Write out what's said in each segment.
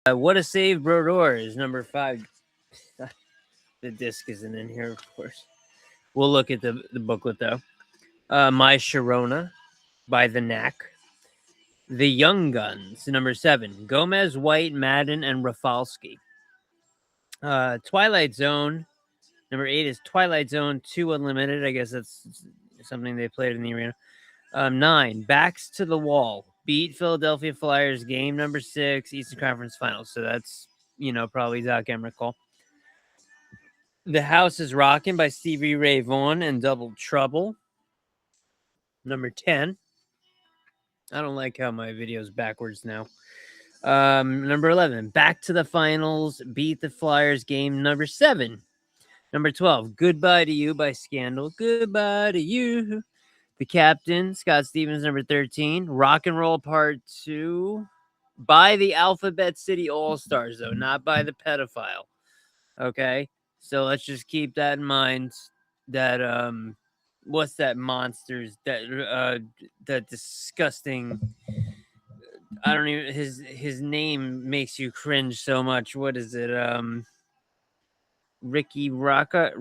What a Save, Brodeur is number 5. The disc isn't in here, of course. We'll look at the booklet, though. My Sharona by the Knack. The Young Guns, number 7. Gomez, White, Madden, and Rafalski. Twilight Zone, number 8 is Twilight Zone 2 Unlimited. I guess that's something they played in the arena. 9, Backs to the Wall. Beat Philadelphia Flyers game number 6, Eastern Conference Finals. So that's, probably Doc Emmerich call. The House is Rockin' by Stevie Ray Vaughan and Double Trouble. Number 10. I don't like how my video's backwards now. Number 11, Back to the Finals, Beat the Flyers game number 7. Number 12, Goodbye to You by Scandal. Goodbye to You. The Captain, Scott Stevens, number 13. Rock and Roll Part 2 by the Alphabet City All-Stars, though, not by the pedophile. Okay? So let's just keep that in mind. That, what's that monsters? That disgusting... I don't even... His name makes you cringe so much. What is it? Ricky Rocket?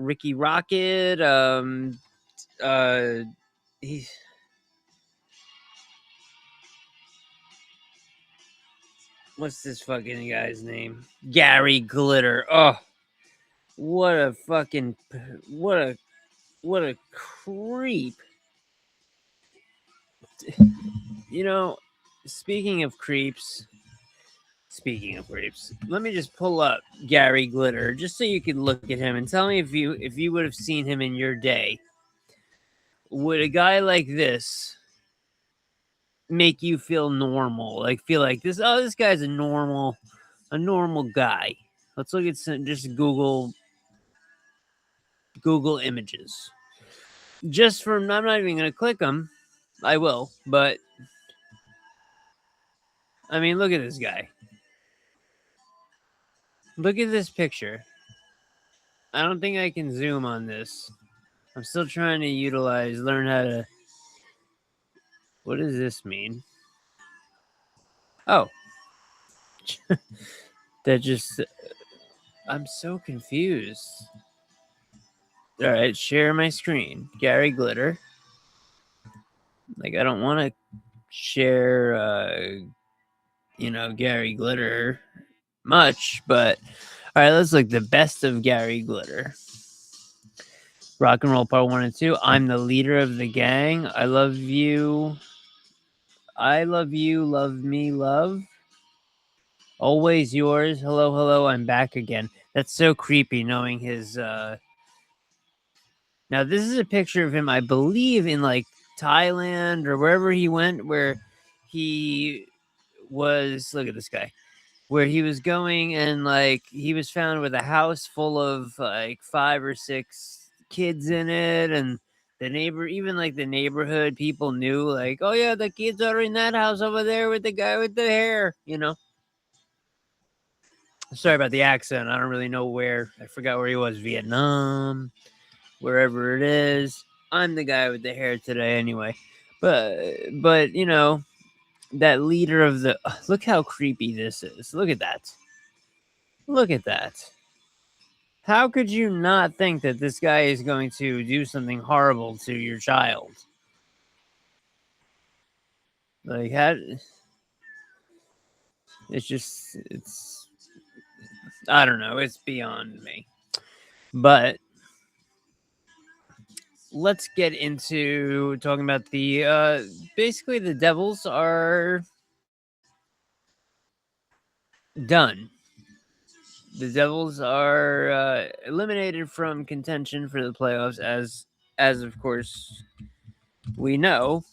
What's this fucking guy's name? Gary Glitter. Oh, what a creep. Speaking of creeps, let me just pull up Gary Glitter just so you can look at him and tell me if you would have seen him in your day. Would a guy like this make you feel normal? Like feel like this guy's a normal guy. Let's look at just Google images. Just from, I'm not even going to click them. I will, but I mean, look at this guy. Look at this picture. I don't think I can zoom on this. I'm still trying to learn how to... What does this mean? Oh. That just... I'm so confused. All right, share my screen. Gary Glitter. Like, I don't want to share, Gary Glitter much, but... All right, let's look. The best of Gary Glitter. Rock and Roll Part 1 and 2. I'm the leader of the gang. I love you. I love you. Love me. Love. Always yours. Hello, hello. I'm back again. That's so creepy knowing his... Now, this is a picture of him, I believe, in, like, Thailand or wherever he went, where he was... Look at this guy. Where he was going and, like, he was found with a house full of, like, 5 or 6 kids in it, and the neighborhood people knew, like, oh, yeah, the kids are in that house over there with the guy with the hair, Sorry about the accent. I don't really know where. I forgot where he was. Vietnam, wherever it is. I'm the guy with the hair today anyway. But that leader of the... Look how creepy this is. Look at that. Look at that. How could you not think that this guy is going to do something horrible to your child? Like, it's... I don't know. It's beyond me. But let's get into talking about the... basically, the Devils are done. The Devils are eliminated from contention for the playoffs, as of course we know.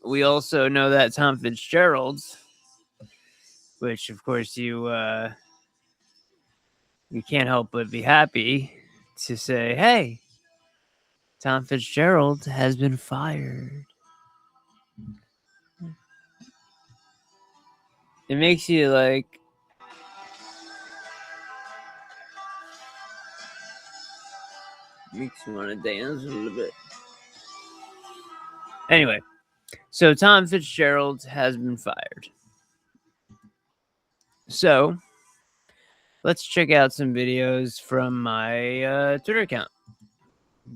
We also know that Tom Fitzgerald, which of course you can't help but be happy to say, hey, Tom Fitzgerald has been fired. It makes you like... Makes you want to dance a little bit. Anyway, so Tom Fitzgerald has been fired. So, let's check out some videos from my Twitter account.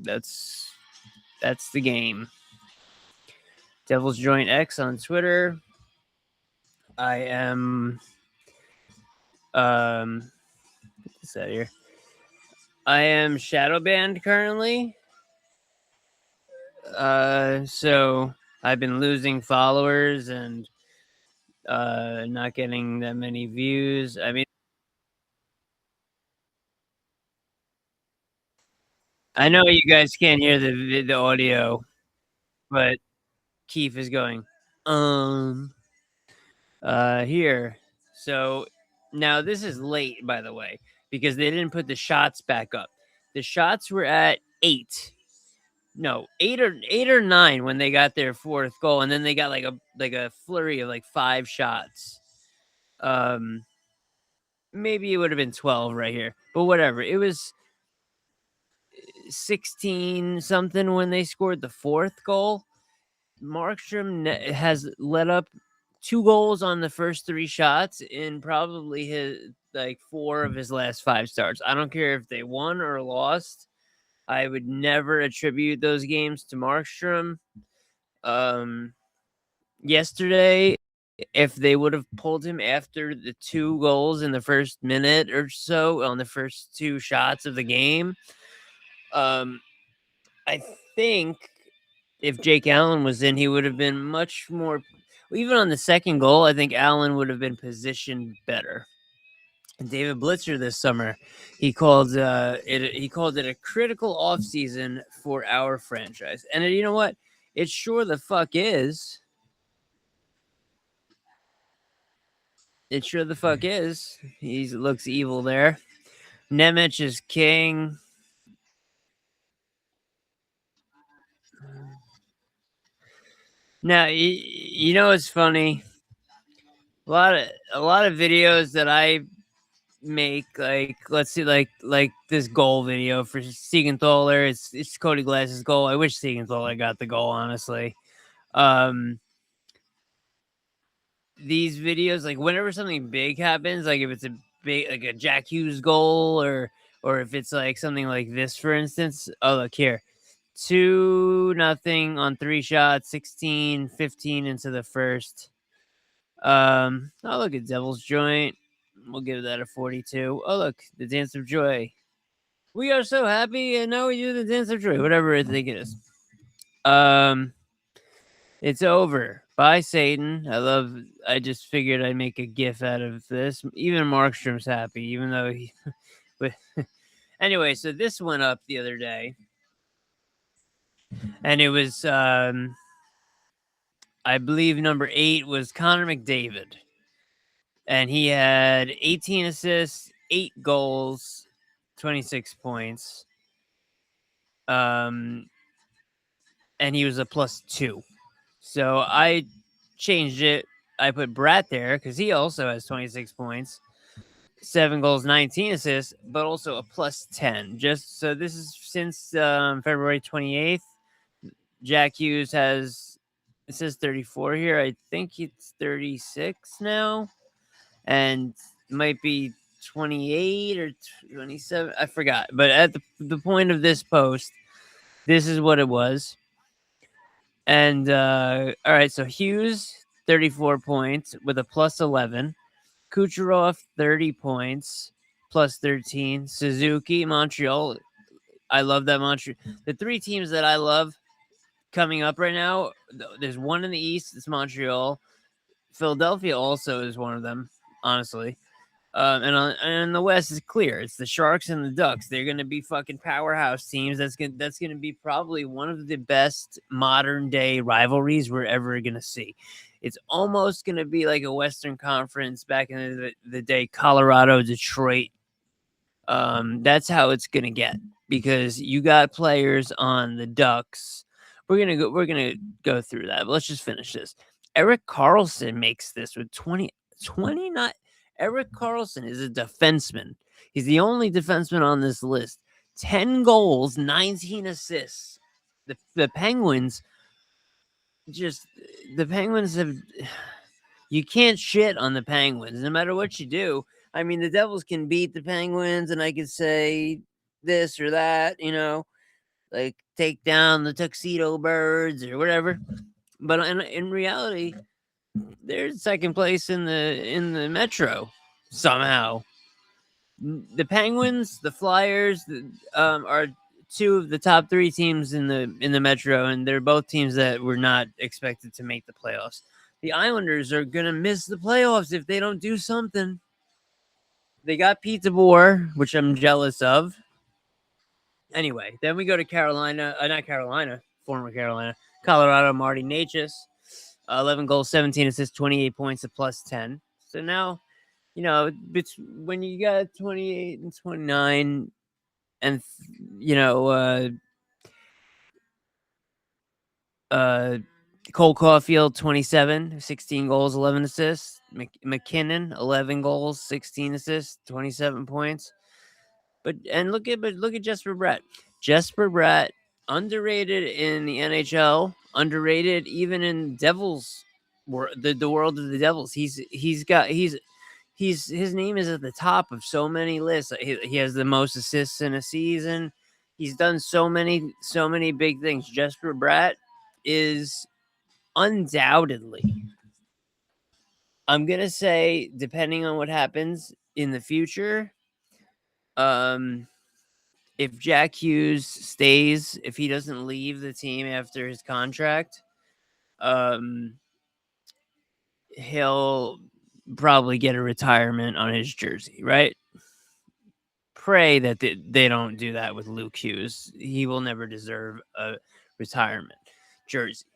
That's the game. Devil's Joint X on Twitter. I am get this out of here. I am shadow banned currently. So I've been losing followers and not getting that many views. I mean, I know you guys can't hear the audio, but KEEFE is going here. So now this is late, by the way, because they didn't put the shots back up. The shots were at 8. No, 8 or 9 when they got their 4th goal, and then they got like a flurry of like 5 shots. Maybe it would have been 12 right here, but whatever. It was 16 something when they scored the 4th goal. Markstrom has let up 2 goals on the first 3 shots in probably his 4 of his last 5 starts. I don't care if they won or lost. I would never attribute those games to Markstrom. Yesterday, if they would have pulled him after the 2 goals in the first minute or so on the first 2 shots of the game, I think if Jake Allen was in, he would have been much more. Even on the 2nd goal, I think Allen would have been positioned better. David Blitzer this summer, he called it a critical offseason for our franchise. And you know what? It sure the fuck is. It sure the fuck is. He looks evil there. Nemec is king. Now, you know it's funny. A lot of videos that I make, like let's see, like this goal video for Siegenthaler. It's Cody Glass's goal. I wish Siegenthaler got the goal, honestly. These videos, like whenever something big happens, like if it's a big, like a Jack Hughes goal, or if it's like something like this, for instance. Oh, look here. 2-0 on 3 shots, 16-15 into the first. Oh, look at Devil's Joint. We'll give that a 42. Oh, look, the Dance of Joy. We are so happy, and now we do the Dance of Joy, whatever I think it is. It's over. Bye, Satan. I just figured I'd make a gif out of this. Even Markstrom's happy, even though he. But anyway, so this went up the other day, and it was, I believe number 8 was Connor McDavid, and he had 18 assists, 8 goals, 26 points. And he was a +2. So I changed it. I put Brat there because he also has 26 points, 7 goals, 19 assists, but also a +10. Just so this is since February 28th. Jack Hughes has, it says 34 here. I think it's 36 now, and might be 28 or 27. I forgot. But at the point of this post, this is what it was. And all right, so Hughes 34 points with a +11. Kucherov 30 points, +13. Suzuki, Montreal. I love that Montreal. The 3 teams that I love coming up right now, there's one in the East, it's Montreal. Philadelphia also is one of them, honestly. And the West is clear. It's the Sharks and the Ducks. They're going to be fucking powerhouse teams. That's going to be probably one of the best modern day rivalries we're ever going to see. It's almost going to be like a Western Conference back in the day, Colorado, Detroit. That's how it's going to get, because you got players on the Ducks. We're gonna go through that. But let's just finish this. Erik Karlsson makes this with 29. Erik Karlsson is a defenseman. He's the only defenseman on this list. 10 goals, 19 assists. The Penguins have. You can't shit on the Penguins, no matter what you do. I mean, the Devils can beat the Penguins, and I could say this or that, like take down the Tuxedo Birds or whatever. But in reality, they're second place in the Metro somehow. The Penguins, the Flyers, are two of the top three teams in the Metro, and they're both teams that were not expected to make the playoffs. The Islanders are gonna miss the playoffs if they don't do something. They got Pete DeBoer, which I'm jealous of. Anyway, then we go to Carolina, not Carolina, former Carolina, Colorado, Marty Necas, 11 goals, 17 assists, 28 points, a +10. So now, when you got 28 and 29, and Cole Caulfield, 27, 16 goals, 11 assists. McKinnon, 11 goals, 16 assists, 27 points. But look at Jesper Bratt. Jesper Bratt, underrated in the NHL, underrated even in Devils, the world of the Devils. His name is at the top of so many lists. He has the most assists in a season. He's done so many big things. Jesper Bratt is undoubtedly, I'm gonna say, depending on what happens in the future, if Jack Hughes stays, if he doesn't leave the team after his contract, he'll probably get a retirement on his jersey, right? Pray that they don't do that with Luke Hughes. He will never deserve a retirement jersey.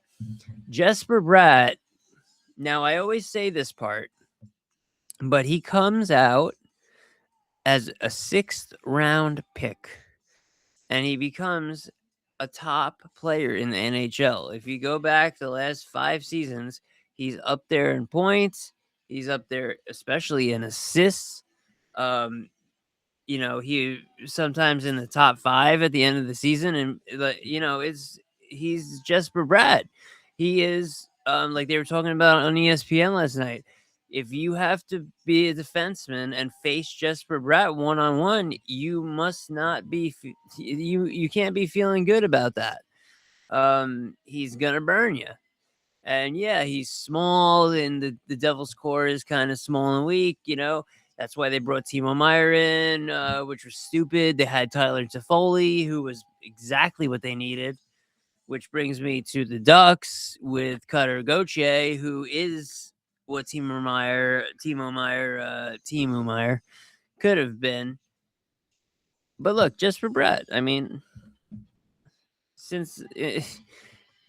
Jesper Bratt, now I always say this part, but he comes out as a 6th round pick, and he becomes a top player in the NHL. If you go back the last 5 seasons, he's up there in points. He's up there, especially in assists. He sometimes in the top 5 at the end of the season, and he's Jesper Bratt. He is like they were talking about on ESPN last night. If you have to be a defenseman and face Jesper Bratt one-on-one, you must not be you can't be feeling good about that. He's gonna burn you. And yeah, he's small, and the Devils' core is kind of small and weak. That's why they brought Timo Meier in, which was stupid. They had Tyler Toffoli, who was exactly what they needed. Which brings me to the Ducks with Cutter Gauthier, who is what Timo Meyer could have been. But look, just for Brett, I mean, since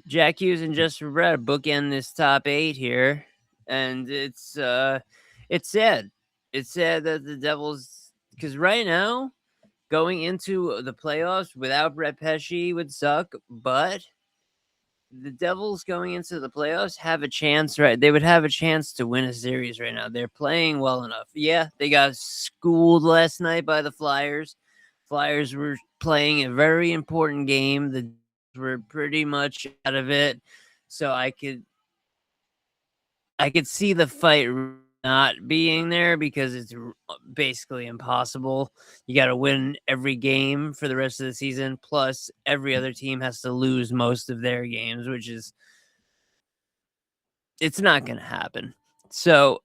Jack Hughes and just for Brett bookend this top 8 here, and it's sad. It's sad that the Devils, because right now, going into the playoffs without Brett Pesce would suck, but the Devils going into the playoffs have a chance, right? They would have a chance to win a series right now. They're playing well enough. Yeah, they got schooled last night by the Flyers. Flyers were playing a very important game. The Devils were pretty much out of it. So I could see the fight not being there because it's basically impossible. You got to win every game for the rest of the season. Plus, every other team has to lose most of their games, which is it's not going to happen. So,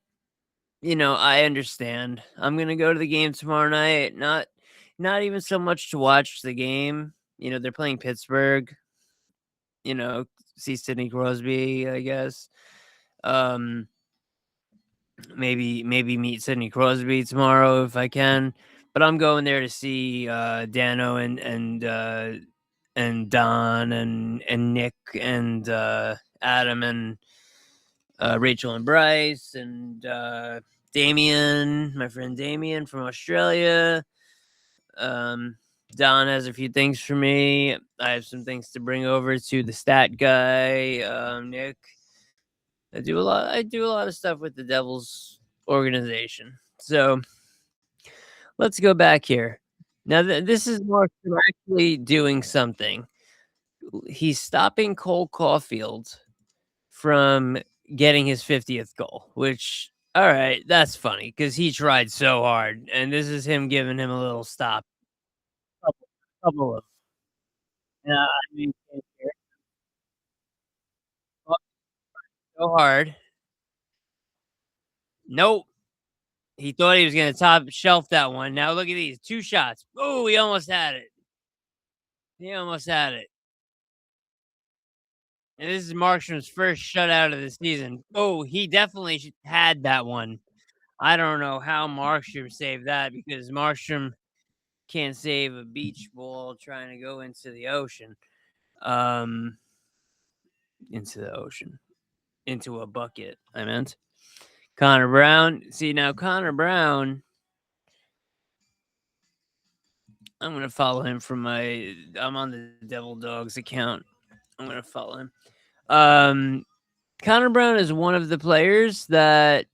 I understand. I'm going to go to the game tomorrow night. Not even so much to watch the game. They're playing Pittsburgh. See Sidney Crosby, I guess. Maybe meet Sidney Crosby tomorrow if I can. But I'm going there to see Dano and Don and Nick and Adam and Rachel and Bryce and Damien, my friend Damien from Australia. Don has a few things for me. I have some things to bring over to the stat guy, Nick. I do a lot of stuff with the Devils organization. So let's go back here. Now this is Markstrom actually doing something. He's stopping Cole Caulfield from getting his 50th goal, which All right, that's funny because he tried so hard, and this is him giving him a little stop. Couple, couple of, I mean, fought so hard. Nope. He thought he was gonna top shelf that one. Now look at these 2 shots. Oh, he almost had it. He almost had it. And this is Markstrom's first shutout of the season. Oh, he definitely had that one. I don't know how Markstrom saved that because Markstrom can't save a beach ball trying to go um, into the ocean, into a bucket. I meant Connor Brown. See now, Connor Brown. I'm gonna follow him from my. I'm on the Devil Dogs account. I'm gonna follow him. Um, Connor Brown is one of the players that,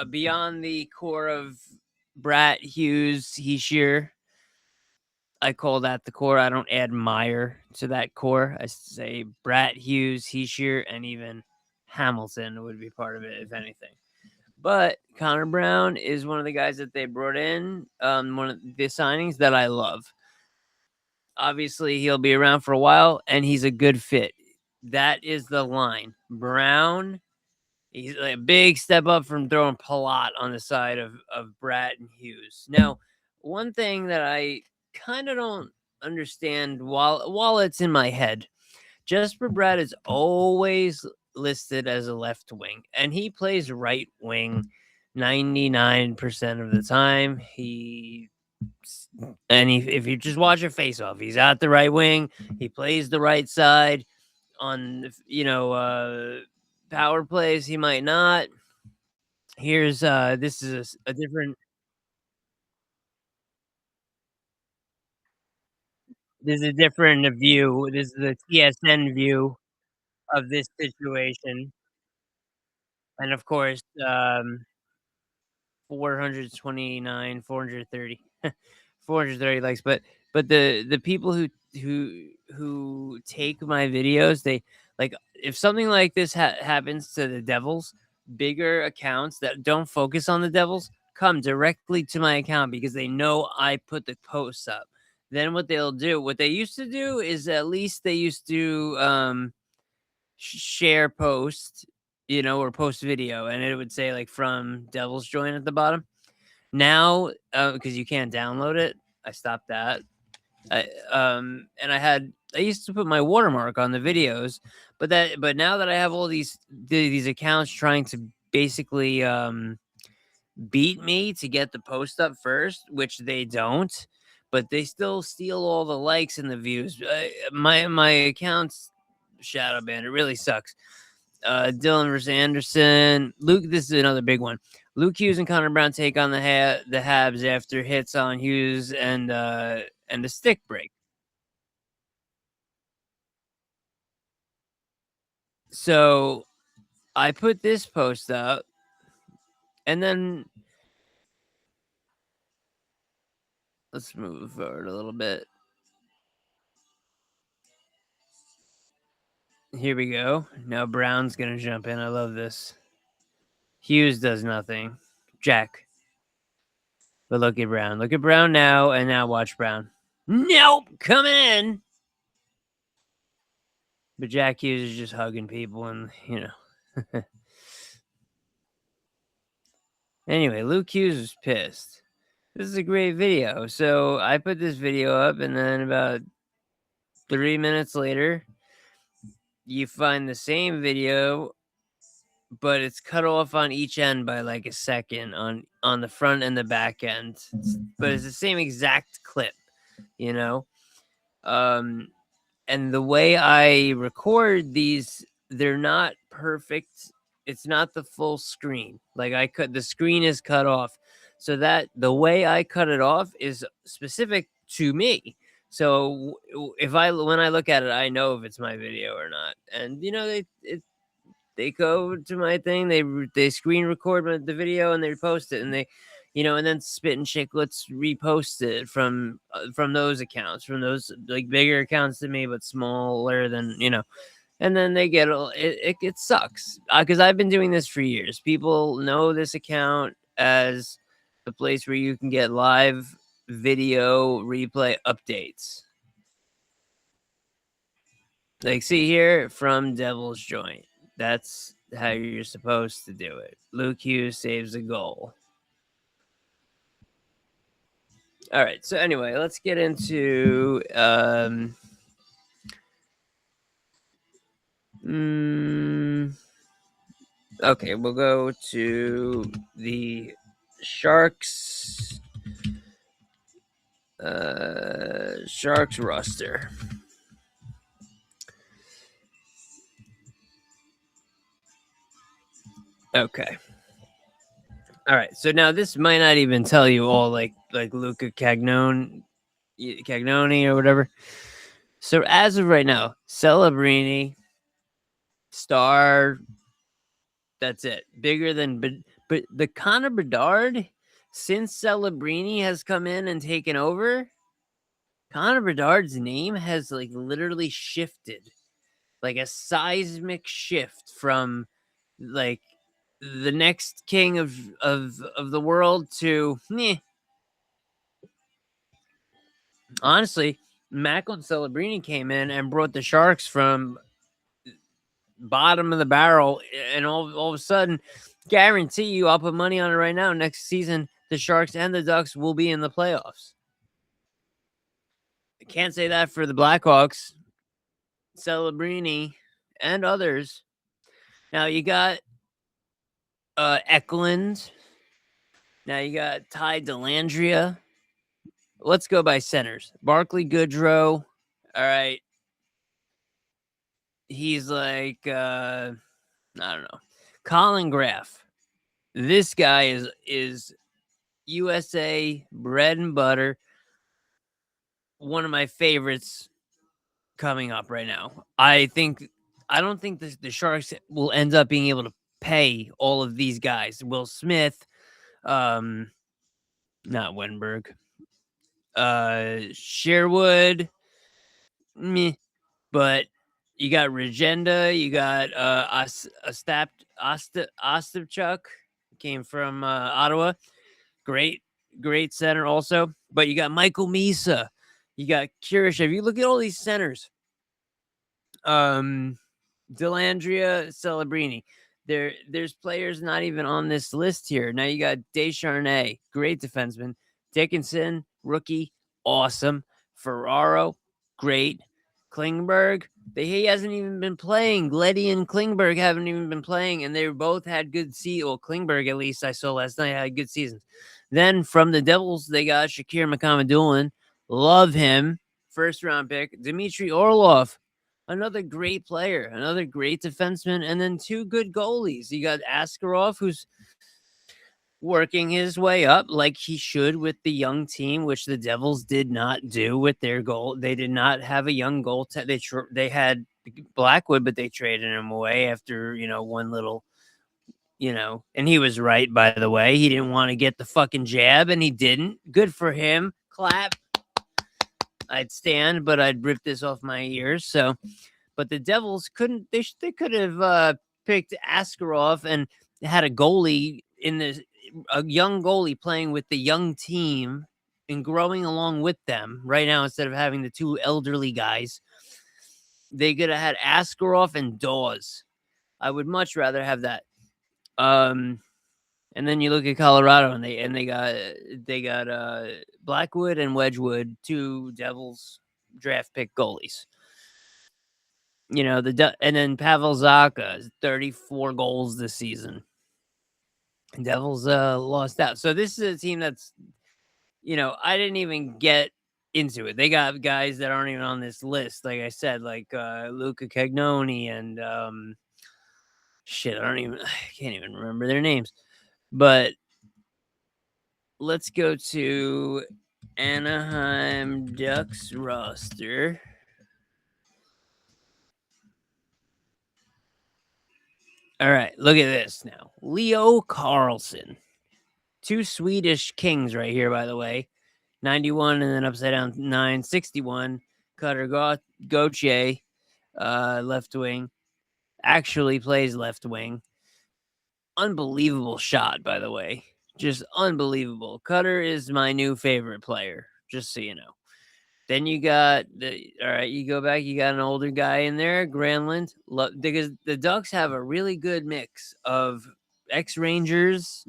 beyond the core of Brat, Hughes, Heeshear, I call that the core. I don't add Meyer to that core. I say Brat, Hughes, Heeshear, and even Hamilton would be part of it, if anything. But Connor Brown is one of the guys that they brought in, one of the signings that I love. Obviously, he'll be around for a while, and he's a good fit. That is the line. Brown, he's like a big step up from throwing Palat on the side of Brat and Hughes. Now, one thing that I kind of don't understand while it's in my head, Jesper Bratt is always listed as a left wing, and he plays right wing 99% of the time. If you just watch a face off, he's at the right wing. He plays the right side on power plays. He might not. Here's this is a different. This is a different view. This is the TSN view of this situation, and of course, 429, 430, 430 likes. But the people who take my videos, they like if something like this happens to the Devils, bigger accounts that don't focus on the Devils come directly to my account because they know I put the posts up. Then what they used to do is at least they used to share post, or post video, and it would say like from Devil's Join at the bottom. Now, because you can't download it, I stopped that. And I used to put my watermark on the videos, but now that I have all these accounts trying to basically beat me to get the post up first, which they don't, but they still steal all the likes and the views. My account's shadow banned. It really sucks. Dylan versus Anderson. Luke, this is another big one. Luke Hughes and Connor Brown take on the Habs after hits on Hughes and the stick break. So I put this post up, and then let's move forward a little bit. Here we go. Now Brown's gonna jump in. I love this. Hughes does nothing. Jack. But look at Brown. Look at Brown now, and now watch Brown. Nope, coming in. But Jack Hughes is just hugging people, and Anyway, Luke Hughes was pissed. This is a great video. So I put this video up, and then about 3 minutes later, you find the same video, but it's cut off on each end by like a second on the front and the back end. But it's the same exact clip, you know. And the way I record these, they're not perfect. It's not the full screen. Like the screen is cut off. So that the way I cut it off is specific to me. So when I look at it, I know if it's my video or not. And they go to my thing, they screen record the video and they post it, and and then Spit and Chicklets repost it from those accounts, from those like bigger accounts than me, but smaller than And then they get it sucks because I've been doing this for years. People know this account as the place where you can get live video replay updates. Like, see here from Devil's Joint. That's how you're supposed to do it. Luke Hughes saves a goal. All right. So anyway, let's get into okay, we'll go to the Sharks. Sharks roster. Okay. All right. So now this might not even tell you all like Luca Cagnoni or whatever. So as of right now, Celebrini, Star, that's it. Bigger than but the Connor Bedard, since Celebrini has come in and taken over, Connor Bedard's name has like literally shifted, like a seismic shift from like the next king of the world to meh. Honestly, Macklin Celebrini came in and brought the Sharks from bottom of the barrel, and all of a sudden, guarantee you, I'll put money on it right now. Next season, the Sharks and the Ducks will be in the playoffs. I can't say that for the Blackhawks, Celebrini, and others. Now you got Eklund. Now you got Ty Dellandrea. Let's go by centers. Barclay Goodrow. All right. He's like I don't know. Colin Graff. This guy is USA bread and butter. One of my favorites coming up right now. I don't think the Sharks will end up being able to pay all of these guys. Will Smith, not Wenberg, Sherwood, meh. But you got Regenda, you got Ostapchuk, came from Ottawa. Great center also. But you got Michael Misa, you got Kurashev. You look at all these centers. Delandria, Celebrini. There's players not even on this list here. Now you got Descharnay, great defenseman. Dickinson, rookie, awesome. Ferraro, great. Klingberg, he hasn't even been playing. Gleddy and Klingberg haven't even been playing, and they both had good seasons. Well, Klingberg, at least I saw last night, had good seasons. Then from the Devils, they got Shakir McCamadulin. Love him. First round pick. Dmitry Orlov, another great player, another great defenseman, and then two good goalies. You got Askarov, who's working his way up like he should with the young team, which the Devils did not do with their goal. They did not have a young goal. They had Blackwood, but they traded him away after, one little, and he was right, by the way. He didn't want to get the fucking jab, and he didn't. Good for him. Clap. I'd stand, but I'd rip this off my ears. So, but the Devils couldn't. They could have picked Askarov and had a goalie a young goalie playing with the young team and growing along with them right now instead of having the two elderly guys. They could have had Askarov and Dawes. I would much rather have that. And then you look at Colorado, and they got Blackwood and Wedgwood, two Devils draft pick goalies. And then Pavel Zacha, 34 goals this season. Devils lost out. So this is a team that's, I didn't even get into it. They got guys that aren't even on this list. Like I said, like Luca Cagnoni and I can't even remember their names. But let's go to Anaheim Ducks roster. All right, look at this now. Leo Carlson. Two Swedish kings right here, by the way. 91 and then upside down 9, 61. Cutter Gauthier. left wing. Actually plays left wing. Unbelievable shot, by the way. Just unbelievable. Cutter is my new favorite player, just so you know. Then you got all right, you go back, you got an older guy in there, Granlund. Because the Ducks have a really good mix of ex-Rangers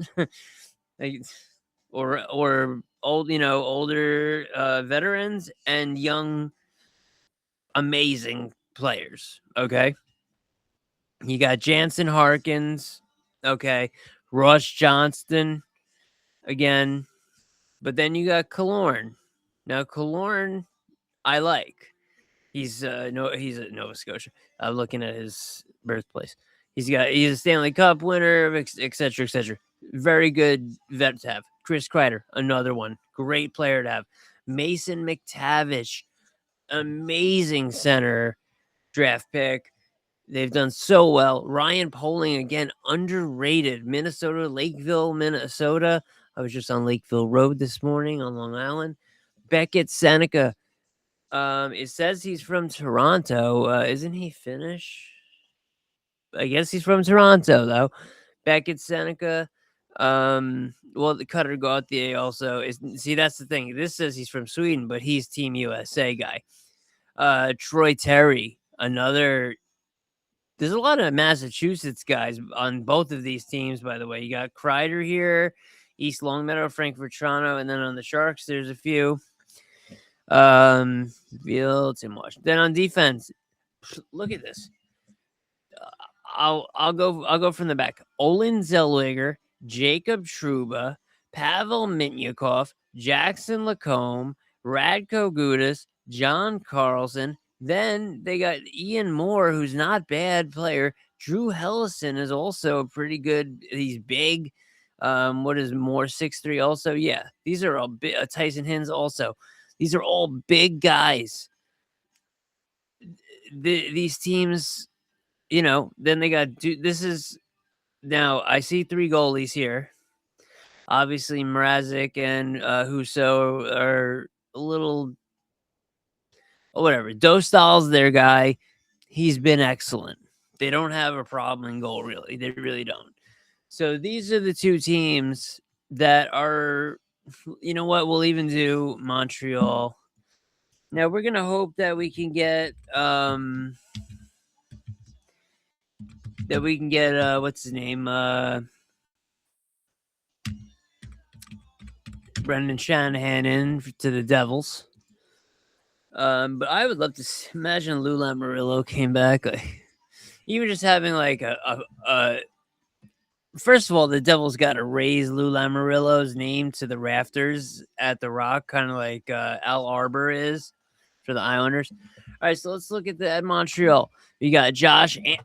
or old, older veterans and young amazing players, okay? You got Jansen Harkins, okay? Russ Johnston again. But then you got Killorn. Now Killorn I like. He's he's at Nova Scotia. I'm looking at his birthplace. He's a Stanley Cup winner, etc., etc. Very good vet to have. Chris Kreider, another one. Great player to have. Mason McTavish, amazing center draft pick. They've done so well. Ryan Poling, again, underrated. Minnesota, Lakeville, Minnesota. I was just on Lakeville Road this morning on Long Island. Beckett Seneca. It says he's from Toronto. Isn't he Finnish? I guess he's from Toronto, though. Beckett Seneca. Well, the Cutter Gauthier also is. See, that's the thing. This says he's from Sweden, but he's Team USA guy. Troy Terry, another. There's a lot of Massachusetts guys on both of these teams, by the way. You got Kreider here, East Longmeadow, Frankfurt, Toronto, and then on the Sharks, there's a few. Fields and Washington. Then on defense, look at this. I'll go from the back. Olin Zellweger, Jacob Trouba, Pavel Mitnyakov, Jackson Lacombe, Radko Gudas, John Carlson. Then they got Ian Moore, who's not bad player. Drew Hellison is also pretty good. He's big. What is Moore, 6'3" also? Yeah, these are all big. Tyson Hins also. These are all big guys. These teams, then they got, this is, now I see 3 goalies here. Obviously, Mrazek and Husso are a little, whatever. Dostal's their guy. He's been excellent. They don't have a problem in goal, really. They really don't. So these are the 2 teams that are, you know what, we'll even do Montreal. Now we're gonna hope that we can get what's his name? Brendan Shanahan in to the Devils. But I would love to imagine Lou Lamoriello came back. Like, even just having like a first of all, the Devils got to raise Lou Lamoriello's name to the rafters at the Rock, kind of like Al Arbor is for the Islanders. All right, so let's look at Montreal. You got Josh Anderson.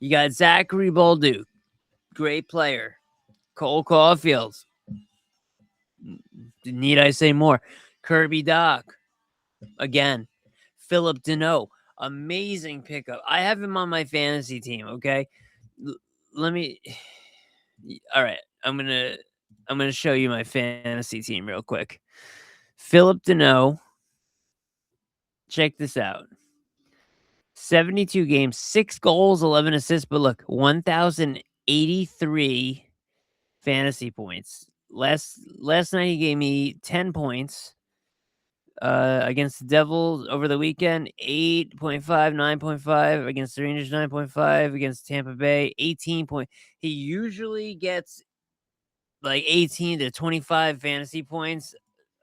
You got Zachary Bolduc, great player. Cole Caulfield. Need I say more? Kirby Dach, again. Philip Deneau, amazing pickup. I have him on my fantasy team. Okay, let me. All right, I'm gonna show you my fantasy team real quick. Philip Deneau. Check this out. 72 games, 6 goals, 11 assists. But look, 1,083 fantasy points. Last night he gave me 10 points. Against the Devils over the weekend, 8.5, 9.5. Against the Rangers, 9.5. Against Tampa Bay, 18 point. He usually gets like 18 to 25 fantasy points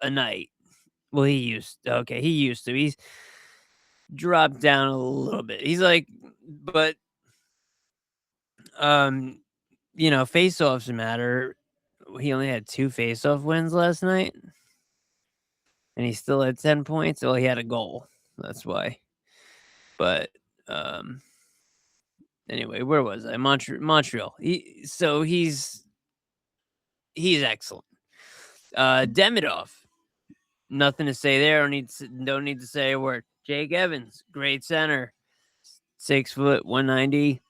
a night. Well, he used to. He's dropped down a little bit. He's like, but face-offs matter. He only had 2 face-off wins last night. And he still had 10 points. Well, he had a goal. That's why. But anyway, where was I? Montreal. He's excellent. Demidov. Nothing to say there. Don't need to say a word. Jake Evans, great center. 6 foot, 190.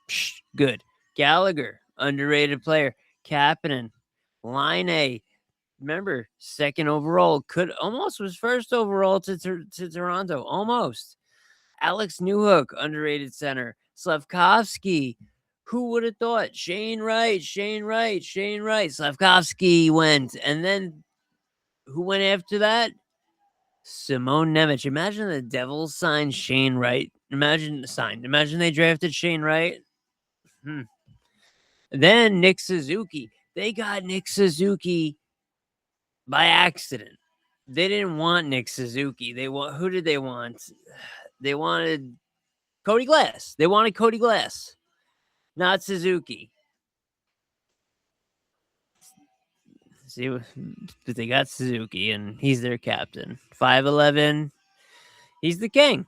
Good. Gallagher, underrated player. Kapanen. Line A. remember, second overall, was first overall to Toronto, almost. Alex Newhook, underrated center. Slavkovsky, who would have thought? Shane Wright. Slavkovsky went, and then who went after that? Simone Nemec. Imagine the Devils signed Shane Wright. Imagine they drafted Shane Wright. Then Nick Suzuki. They got Nick Suzuki by accident. They didn't want Nick Suzuki. Who did they want? They wanted Cody Glass. Not Suzuki. See, but they got Suzuki, and he's their captain. 5'11". He's the king.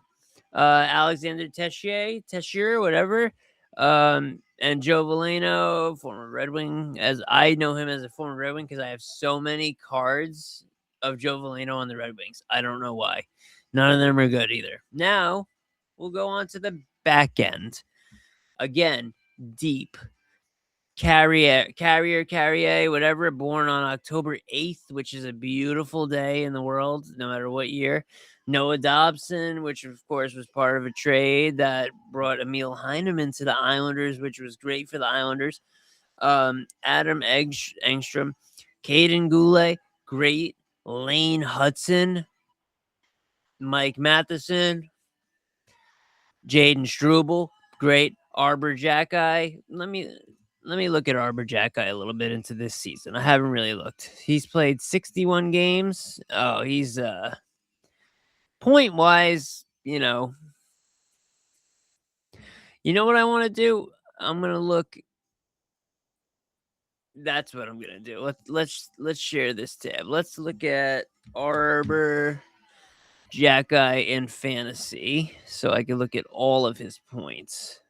Alexander Tessier, whatever. And Joe Veleno, former Red Wing, as I know him as a former Red Wing because I have so many cards of Joe Veleno on the Red Wings. I don't know why. None of them are good either. Now, we'll go on to the back end. Again, deep. Carrier, whatever, born on October 8th, which is a beautiful day in the world, no matter what year. Noah Dobson, which of course was part of a trade that brought Emil Heineman to the Islanders, which was great for the Islanders. Adam Engstrom, Caden Goulet, great. Lane Hudson, Mike Matheson, Jaden Struble, great. Arbor Jacki. Let me look at Arbor Jacki a little bit into this season. I haven't really looked. He's played 61 games. Oh, he's point wise, you know what I want to do? I'm gonna look. That's what I'm gonna do. Let's share this tab. Let's look at Arbor Jacki in fantasy, so I can look at all of his points.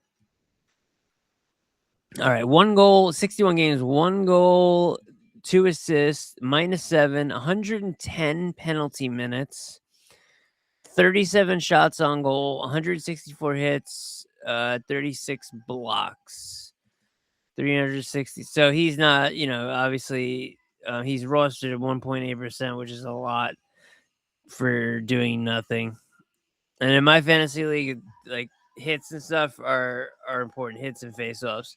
All right, 1 goal, 61 games, 1 goal, 2 assists, -7, 110 penalty minutes, 37 shots on goal, 164 hits, 36 blocks, 360. So he's not, obviously he's rostered at 1.8%, which is a lot for doing nothing. And in my fantasy league, like hits and stuff are important, hits and faceoffs.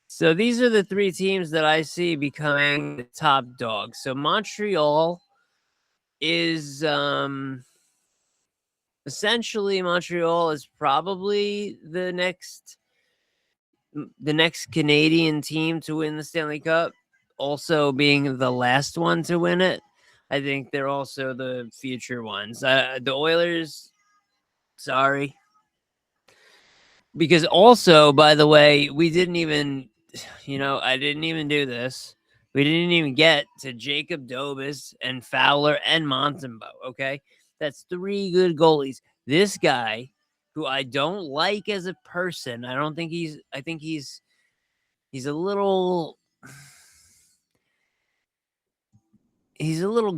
So these are the 3 teams that I see becoming the top dogs. So Montreal is essentially probably the next Canadian team to win the Stanley Cup, also being the last one to win it. I think they're also the future ones. The Oilers, sorry. Because also, by the way, we didn't even, I didn't even do this. We didn't even get to Jacob Dobas and Fowler and Montembeault, okay? That's 3 good goalies. This guy, who I don't like as a person, I think he's a little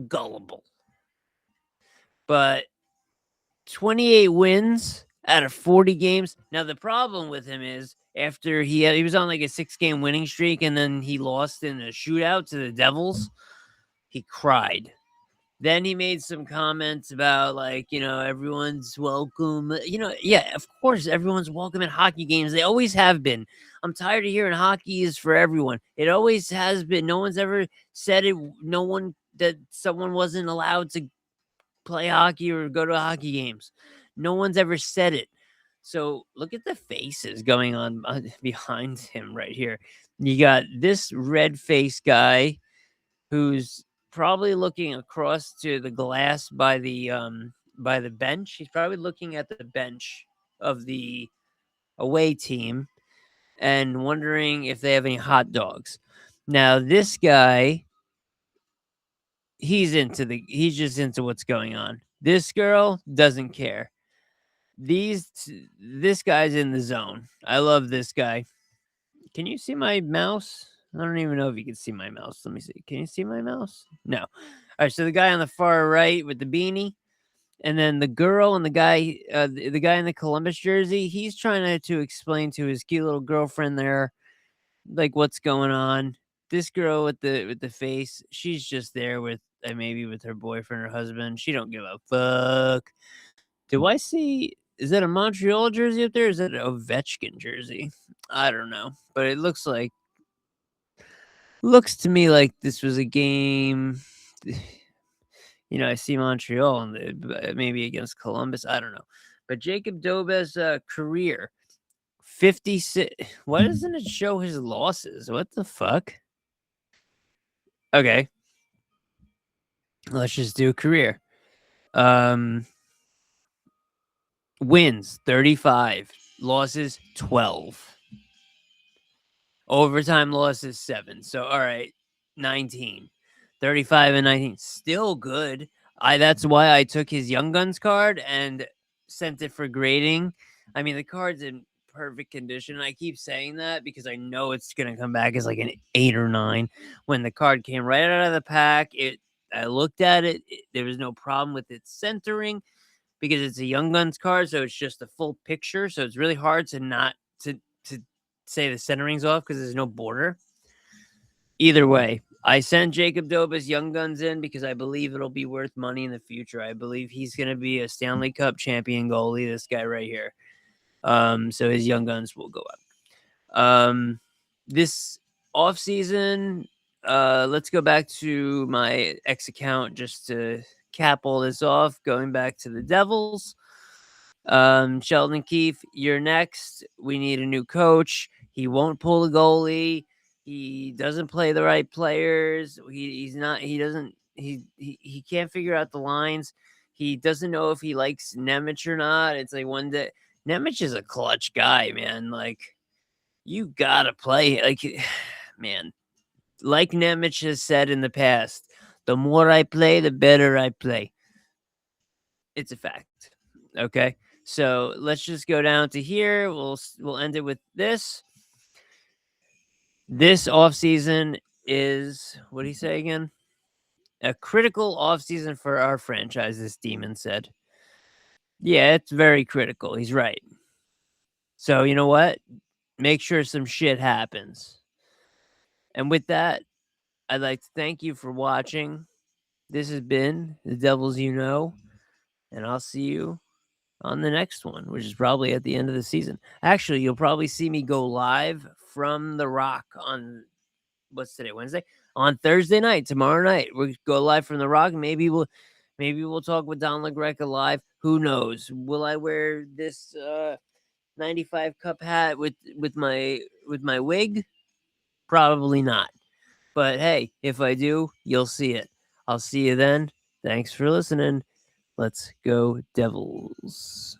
gullible. But 28 wins out of 40 games. Now, the problem with him is after he was on like a 6-game winning streak and then he lost in a shootout to the Devils, he cried. Then he made some comments about everyone's welcome. Yeah, of course, everyone's welcome at hockey games. They always have been. I'm tired of hearing hockey is for everyone. It always has been. No one's ever said it. That someone wasn't allowed to play hockey or go to hockey games. No one's ever said it. So look at the faces going on behind him right here. You got this red-faced guy who's probably looking across to the glass by the bench. He's probably looking at the bench of the away team and wondering if they have any hot dogs. Now, this guy, he's just into what's going on. This girl doesn't care. This guy's in the zone. I love this guy. Can you see my mouse? I don't even know if you can see my mouse. Let me see. Can you see my mouse? No. All right. So the guy on the far right with the beanie, and then the girl and the guy in the Columbus jersey, he's trying to explain to his cute little girlfriend there, like what's going on. this girl with the face, she's just there with maybe with her boyfriend or husband. She don't give a fuck. Do I see? Is that a Montreal jersey up there? Is that an Ovechkin jersey? I don't know, but it looks to me like this was a game. I see Montreal and maybe against Columbus. I don't know, but Jacob Dobes' career 56. Why doesn't it show his losses? What the fuck? Okay, let's just do a career. Wins 35, losses 12. Overtime losses 7. So all right, 19. 35 and 19. Still good. That's why I took his Young Guns card and sent it for grading. I mean, the card's in perfect condition. I keep saying that because I know it's gonna come back as like an 8 or 9. When the card came right out of the pack, I looked at it, there was no problem with its centering because it's a Young Guns card, so it's just a full picture. So it's really hard to not to say the centering's off because there's no border. Either way, I sent Jacob Dobes Young Guns in because I believe it'll be worth money in the future. I believe he's going to be a Stanley Cup champion goalie, this guy right here. So his Young Guns will go up. This offseason, let's go back to my X account just to cap all this off, going back to the Devils. Sheldon Keefe, you're next. We need a new coach. He won't pull the goalie. He doesn't play the right players. He can't figure out the lines. He doesn't know if he likes Nemec or not. It's like one day Nemec is a clutch guy, man. Like you gotta play. Like man, like Nemec has said in the past, the more I play, the better I play. It's a fact. Okay. So let's just go down to here. We'll end it with this. This offseason is, what did he say again? A critical offseason for our franchise, this demon said. Yeah, it's very critical. He's right. So you know what? Make sure some shit happens. And with that, I'd like to thank you for watching. This has been The Devils You Know, and I'll see you on the next one, which is probably at the end of the season. Actually, you'll probably see me go live from The Rock on what's today, Wednesday? On Thursday night, tomorrow night. We'll go live from The Rock. Maybe we'll talk with Don LaGreca live. Who knows? Will I wear this 95 cup hat with my wig? Probably not. But hey, if I do, you'll see it. I'll see you then. Thanks for listening. Let's go Devils.